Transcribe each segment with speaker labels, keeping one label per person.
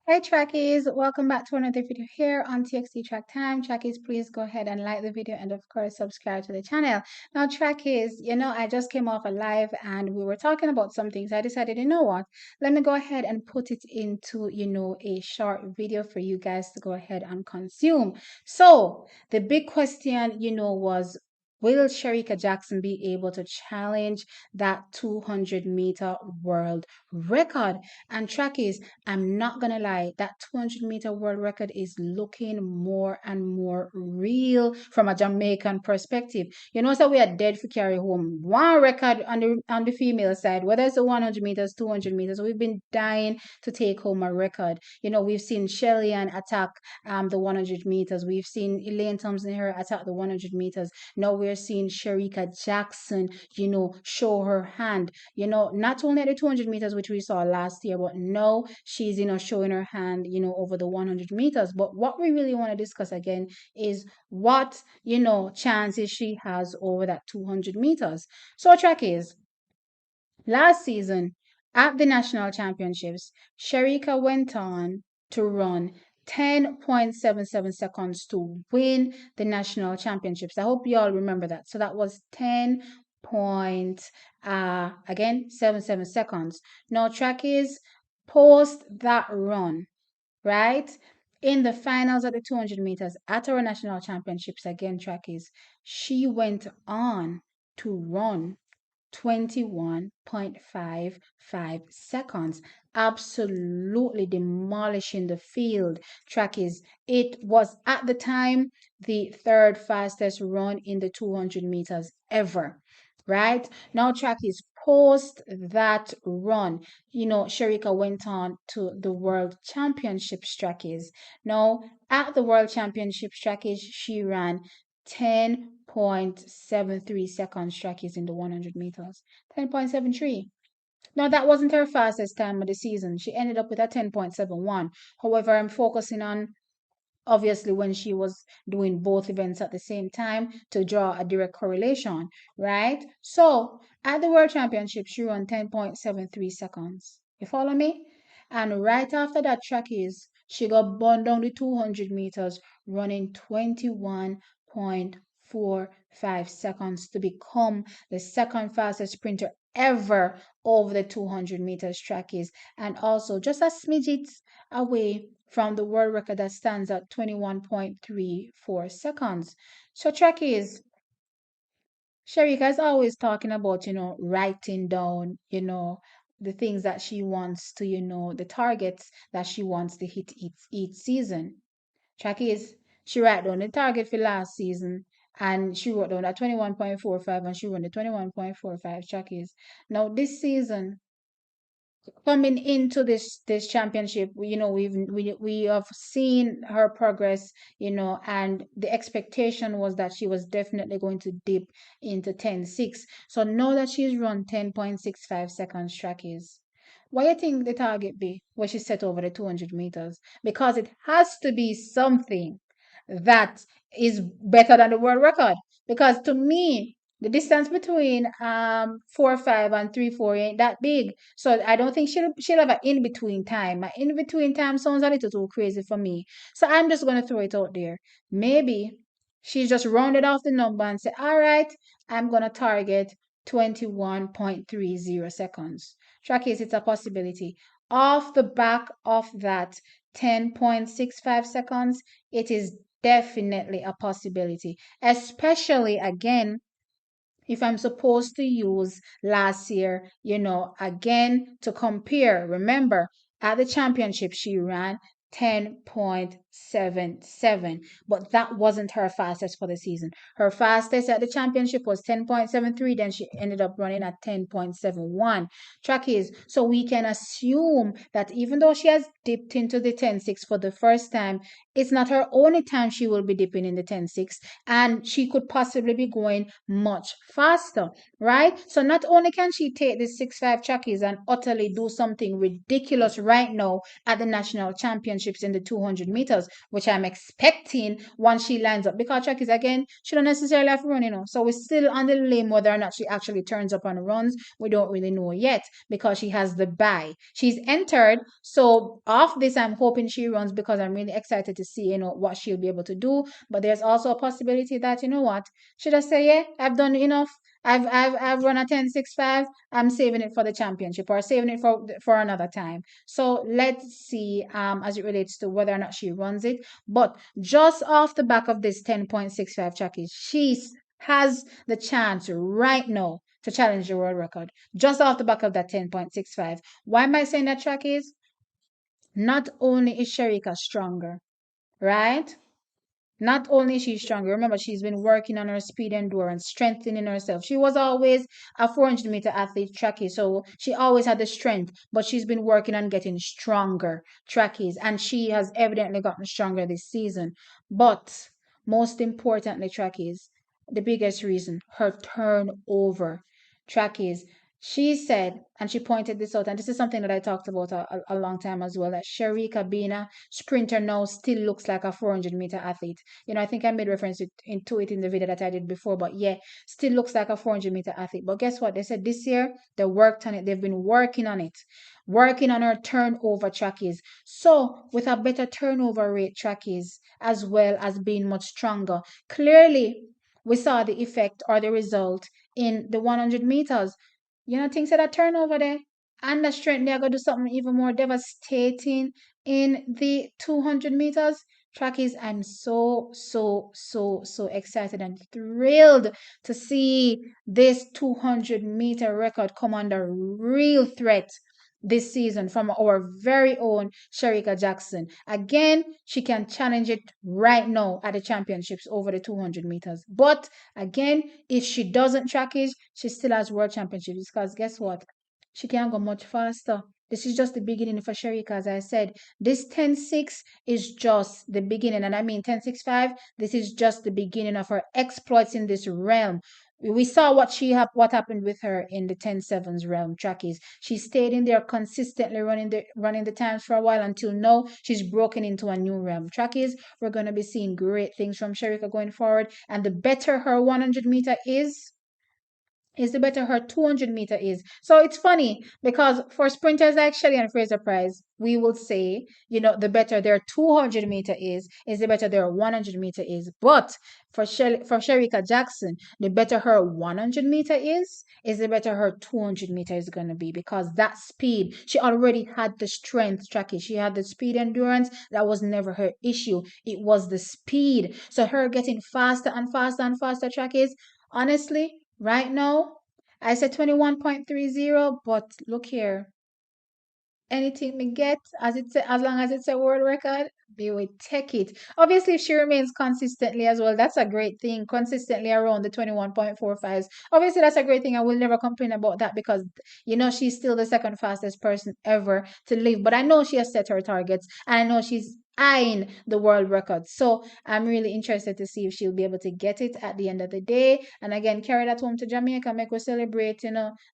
Speaker 1: Hey Trackies, welcome back to another video here on TXT Track Time. Trackies, please go ahead and like the video and of course subscribe to the channel. Now Trackies, I just came off a live and we were talking about some things. I decided, you know what, let me go ahead and put it into, a short video for you guys to go ahead and consume. So the big question, was will Shericka Jackson be able to challenge that 200-meter world record? And Trackies, I'm not gonna lie, that 200-meter world record is looking more and more real from a Jamaican perspective. So we are dead for carry home one record on the female side, whether it's the 100 meters, 200 meters. We've been dying to take home a record. We've seen Shelly-Ann attack the 100 meters. We've seen Elaine Thompson here attack the 100 meters. Now we're seeing Shericka Jackson, show her hand. Not only at the 200 meters, which we saw last year, but now she's, showing her hand, over the 100 meters. But what we really want to discuss again is what, chances she has over that 200 meters. So, track is last season at the national championships, Shericka went on to run 10.77 seconds to win the national championships. I hope you all remember that. So that was 10 point again 77 seconds. Now track is post that run, right? In the finals of the 200 meters at our national championships again, track is she went on to run 21.55 seconds, absolutely demolishing the field. Track is, it was at the time the third fastest run in the 200 meters ever. Right now, track is post that run. Shericka went on to the World Championships. Track is now at the World Championships. Track is she ran 10.73 seconds. Track is in the 100 meters. 10.73. Now, that wasn't her fastest time of the season. She ended up with a 10.71. However, I'm focusing on obviously when she was doing both events at the same time to draw a direct correlation, right? So at the World Championship, she ran 10.73 seconds. You follow me? And right after that track is, she got burned down the 200 meters running 21.45 seconds to become the second fastest sprinter ever over the 200 meters track is, and also just a smidget away from the world record that stands at 21.34 seconds. So track is, Shericka is always talking about, writing down, the things that she wants to, the targets that she wants to hit each season. Track is, she write down the target for last season and she wrote down that 21.45 and she run the 21.45 track is. Now this season, coming into this championship, we have seen her progress, and the expectation was that she was definitely going to dip into 10.6. So now that she's run 10.65 seconds track is, what do you think the target be what she set over the 200 meters? Because it has to be something that is better than the world record. Because to me, the distance between 4.5 and 3.4 ain't that big. So I don't think she'll have an in between time. An in between time sounds a little too crazy for me. So I'm just gonna throw it out there. Maybe she just rounded off the number and said, all right, I'm gonna target 21.30 seconds. Track is, it's a possibility. Off the back of that 10.65 seconds, it is definitely a possibility, especially again if I'm supposed to use last year, again to compare. Remember, at the championship, she ran 10.77, but that wasn't her fastest for the season. Her fastest at the championship was 10.73, then she ended up running at 10.71. Track is, so we can assume that even though she has dipped into the 10.6 for the first time, it's not her only time she will be dipping in the 10.6, and she could possibly be going much faster, right? So not only can she take the 6.5 trackies and utterly do something ridiculous right now at the national championship, championships in the 200 meters, which I'm expecting once she lines up. Because track is, again, she don't necessarily have to run, So we're still on the limb whether or not she actually turns up and runs. We don't really know yet because she has the bye. She's entered. So off this, I'm hoping she runs because I'm really excited to see, what she'll be able to do. But there's also a possibility that, you know what, should I say, yeah, I've done enough. I've run a 10.65. I'm saving it for the championship or saving it for another time. So let's see as it relates to whether or not she runs it. But just off the back of this 10.65 Chucky, she has the chance right now to challenge the world record. Just off the back of that 10.65. Why am I saying that, Chucky? Not only is Shericka stronger, right? Not only is she stronger, remember she's been working on her speed endurance, strengthening herself. She was always a 400-meter athlete, trackie, so she always had the strength, but she's been working on getting stronger trackies, and she has evidently gotten stronger this season. But most importantly, trackies, the biggest reason, her turnover trackies. She said, and she pointed this out, and this is something that I talked about a long time as well, that Shericka being a sprinter now still looks like a 400-meter athlete. I think I made reference to it in the video that I did before, but yeah, still looks like a 400-meter athlete. But guess what? They said this year they worked on it. They've been working on it, working on her turnover trackies. So with a better turnover rate trackies, as well as being much stronger, clearly we saw the effect or the result in the 100 meters. Things that are turnover there. And the strength, they're going to do something even more devastating in the 200 meters. Trackies, I'm so, so, so, so excited and thrilled to see this 200-meter record come under real threat this season from our very own Shericka Jackson. Again, she can challenge it right now at the championships over the 200 meters. But again, if she doesn't track it, she still has world championships because guess what? She can't go much faster. This is just the beginning for Shericka, as I said. This 10.6 is just the beginning, and I mean 10.65. This is just the beginning of her exploits in this realm. We saw what happened with her in the 10.7s realm trackies. She stayed in there consistently running the times for a while until now she's broken into a new realm trackies. We're going to be seeing great things from Shericka going forward, and the better her 100-meter is the better her 200-meter is. So it's funny because for sprinters like Shelly-Ann Fraser-Pryce, we will say, the better their 200-meter is the better their 100-meter is. But for Shericka Jackson, the better her 100-meter is the better her 200-meter is going to be, because that speed, she already had the strength tracking. She had the speed endurance. That was never her issue. It was the speed. So her getting faster and faster and faster trackies, honestly, right now, I said 21.30, but look here. Anything we get, as long as it's a world record, they will take it. Obviously, if she remains consistently as well, that's a great thing. Consistently around the 21.45s. Obviously, that's a great thing. I will never complain about that because, she's still the second fastest person ever to live. But I know she has set her targets, and I know she's eyeing the world record. So I'm really interested to see if she'll be able to get it at the end of the day. And again, carry that home to Jamaica, make us celebrate,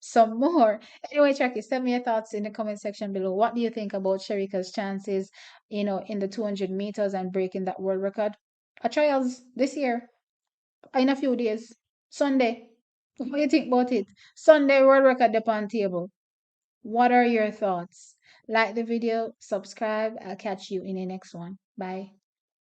Speaker 1: some more. Anyway, Jackie, send me your thoughts in the comment section below. What do you think about Shericka's chances, in the 200 meters and breaking that world record? A trials this year, in a few days. Sunday. What do you think about it? Sunday world record upon table. What are your thoughts? Like the video, subscribe. I'll catch you in the next one. Bye.